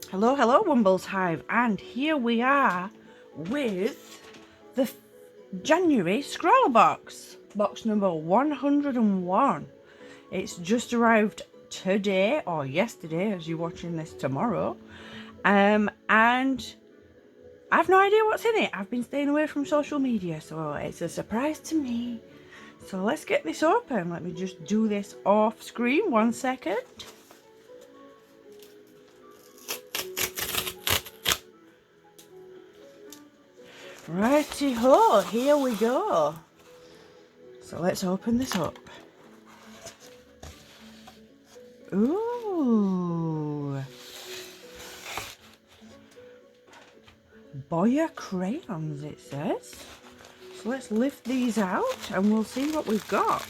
Hello, hello, Wumbles Hive, and here we are with the January Scrawlr Box, box number 101. It's just arrived today, or yesterday as you're watching this tomorrow, and I've no idea what's in it. I've been staying away from social media, so it's a surprise to me. So let's get this open. Let me just do this off screen, 1 second. Righty ho, here we go. So let's open this up. Ooh. Boya crayons, it says. So let's lift these out and we'll see what we've got.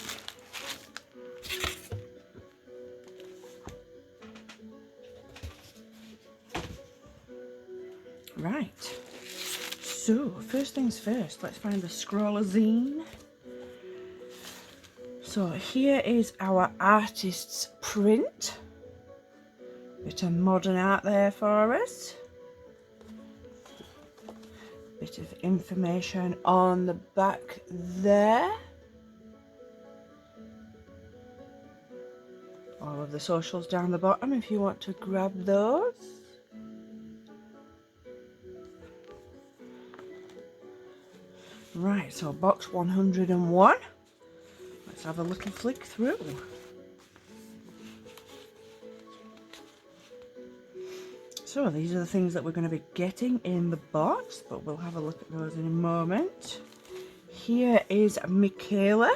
Right. So, first things first, let's find the Scrawlr zine. So here is our artist's print. Bit of modern art there for us. Bit of information on the back there. All of the socials down the bottom if you want to grab those. Right, so box 101. Let's have a little flick through. So these are the things that we're going to be getting in the box, but we'll have a look at those in a moment. Here is Michaela.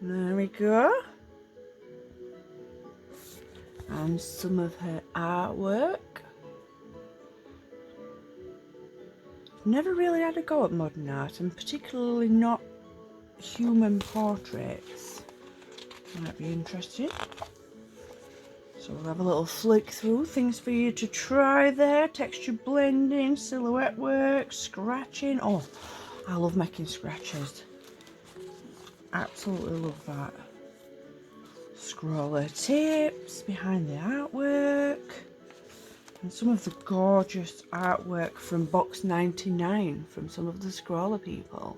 There we go. And some of her artwork. Never really had a go at modern art, and particularly not human portraits. Might be interesting. So we'll have a little flick through, things for you to try there. Texture blending, silhouette work, scratching. Oh, I love making scratches. Absolutely love that. Scrawlr tips behind the artwork. And some of the gorgeous artwork from box 99 from some of the Scrawlr people.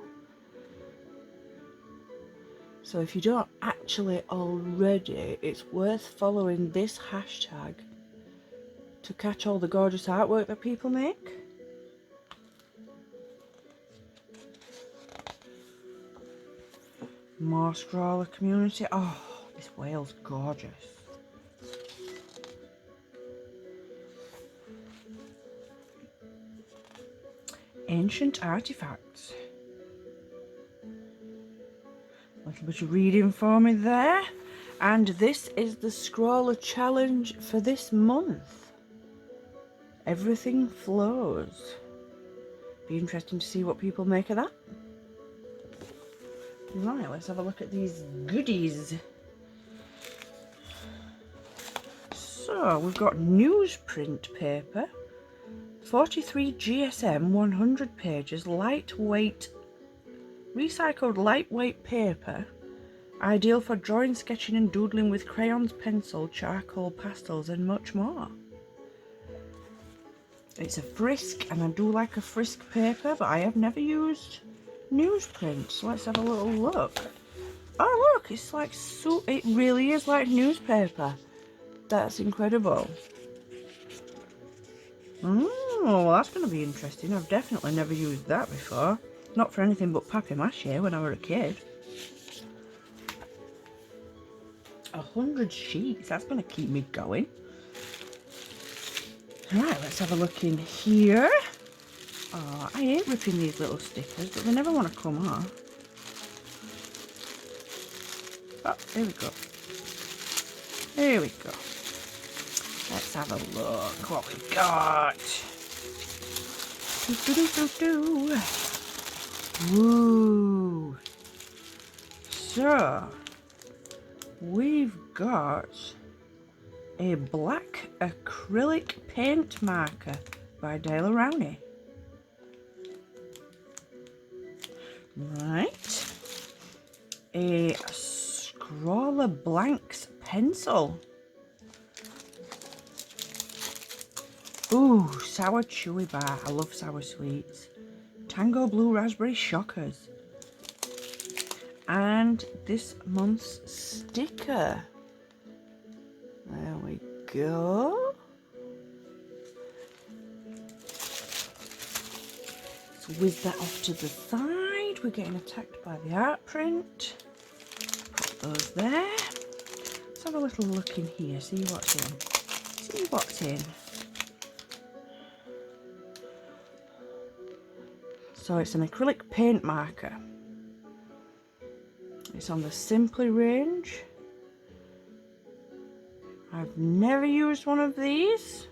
So if you don't actually already, it's worth following this hashtag to catch all the gorgeous artwork that people make. More Scrawlr community. Oh, this whale's gorgeous. Ancient artifacts. A little bit of reading for me there. And this is the Scrawlr challenge for this month. Everything flows. Be interesting to see what people make of that. Right, let's have a look at these goodies. So we've got newsprint paper. 43 GSM, 100 pages, lightweight, recycled lightweight paper, ideal for drawing, sketching and doodling with crayons, pencil, charcoal, pastels and much more. It's a Frisk, and I do like a Frisk paper, but I have never used newsprint, so let's have a little look. Oh look, it's like, so it really is like newspaper. That's incredible. Oh, well, that's going to be interesting. I've definitely never used that before. Not for anything but papier-mâché when I was a kid. 100 sheets. That's going to keep me going. Right, let's have a look in here. Oh, I hate ripping these little stickers, but they never want to come off. Oh, there we go. There we go. Let's have a look what we've got. Woo! So, we've got a black acrylic paint marker by Dale Rowney. Right. A Scrawlr Blanks pencil. Ooh, sour chewy bar. I love sour sweets. Tango blue raspberry shockers. And this month's sticker. There we go. Let's whiz that off to the side. We're getting attacked by the art print. Put those there. Let's have a little look in here, see what's in. See what's in. So it's an acrylic paint marker. It's on the Simply range. I've never used one of these,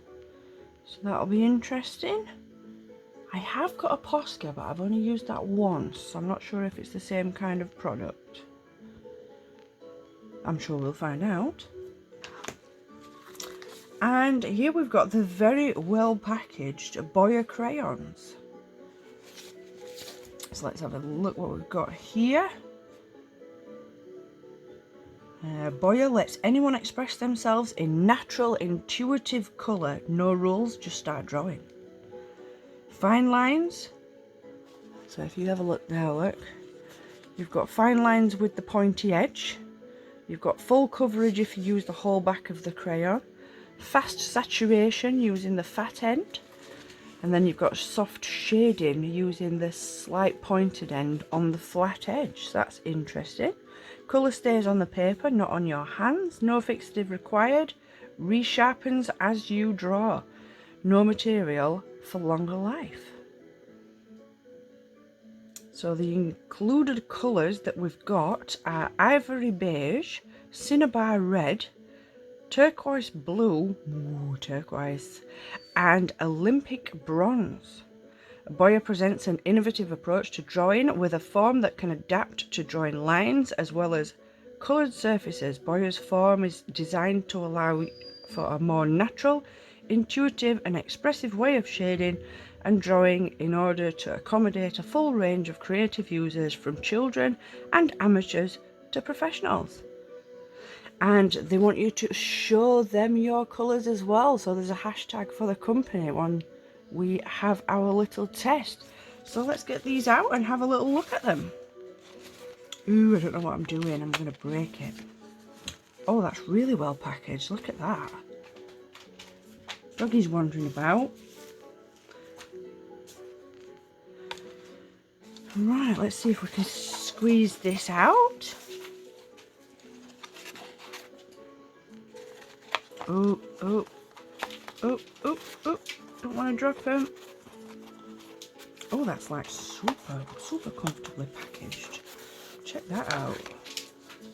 so that'll be interesting. I have got a Posca, but I've only used that once, so I'm not sure if it's the same kind of product. I'm sure we'll find out. And here we've got the very well packaged Boya crayons. So let's have a look what we've got here. Boya lets anyone express themselves in natural, intuitive colour. No rules, just start drawing. Fine lines. So if you have a look there, look. You've got fine lines with the pointy edge. You've got full coverage if you use the whole back of the crayon. Fast saturation using the fat end. And then you've got soft shading using the slight pointed end on the flat edge. So that's interesting. Colour stays on the paper, not on your hands. No fixative required. Resharpens as you draw. No material for longer life. So the included colours that we've got are ivory beige, cinnabar red, turquoise blue, ooh, turquoise, and Olympic bronze. Boya presents an innovative approach to drawing with a form that can adapt to drawing lines as well as coloured surfaces. Boya's form is designed to allow for a more natural, intuitive and expressive way of shading and drawing in order to accommodate a full range of creative users from children and amateurs to professionals. And they want you to show them your colours as well, so there's a hashtag for the company when we have our little test. So let's get these out and have a little look at them. Ooh, I don't know what I'm doing. I'm going to break it. Oh, that's really well packaged. Look at that. Doggy's wandering about. Right, let's see if we can squeeze this out. Oh, oh, oh, oh, oh. Don't want to drop him. Oh, that's like super comfortably packaged. Check that out.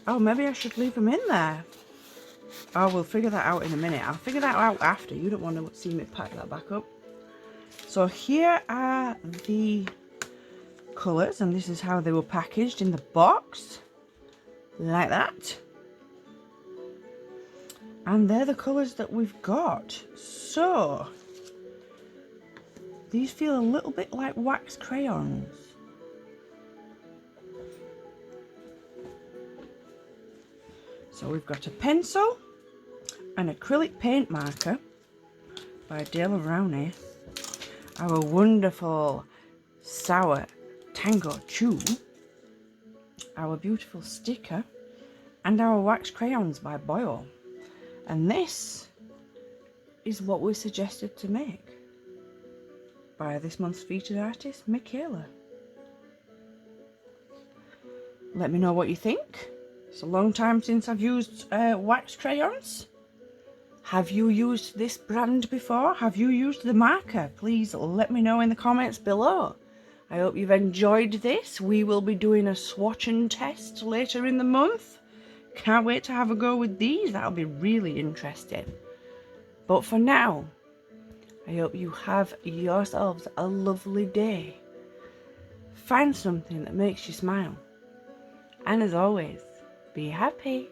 Oh, maybe I should leave them in there. Oh, we'll figure that out in a minute. I'll figure that out after. You don't want to see me pack that back up. So here are the colours, and this is how they were packaged in the box. Like that. And they're the colours that we've got. So these feel a little bit like wax crayons. So we've got a pencil, an acrylic paint marker by Dale Rowney, our wonderful sour Tango Chew, our beautiful sticker, and our wax crayons by Boyle. And this is what we're suggested to make by this month's featured artist, Michaela. Let me know what you think. It's a long time since I've used wax crayons. Have you used this brand before? Have you used the marker? Please let me know in the comments below. I hope you've enjoyed this. We will be doing a swatch and test later in the month. Can't wait to have a go with these. That'll be really interesting. But for now, I hope you have yourselves a lovely day. Find something that makes you smile. And as always, be happy.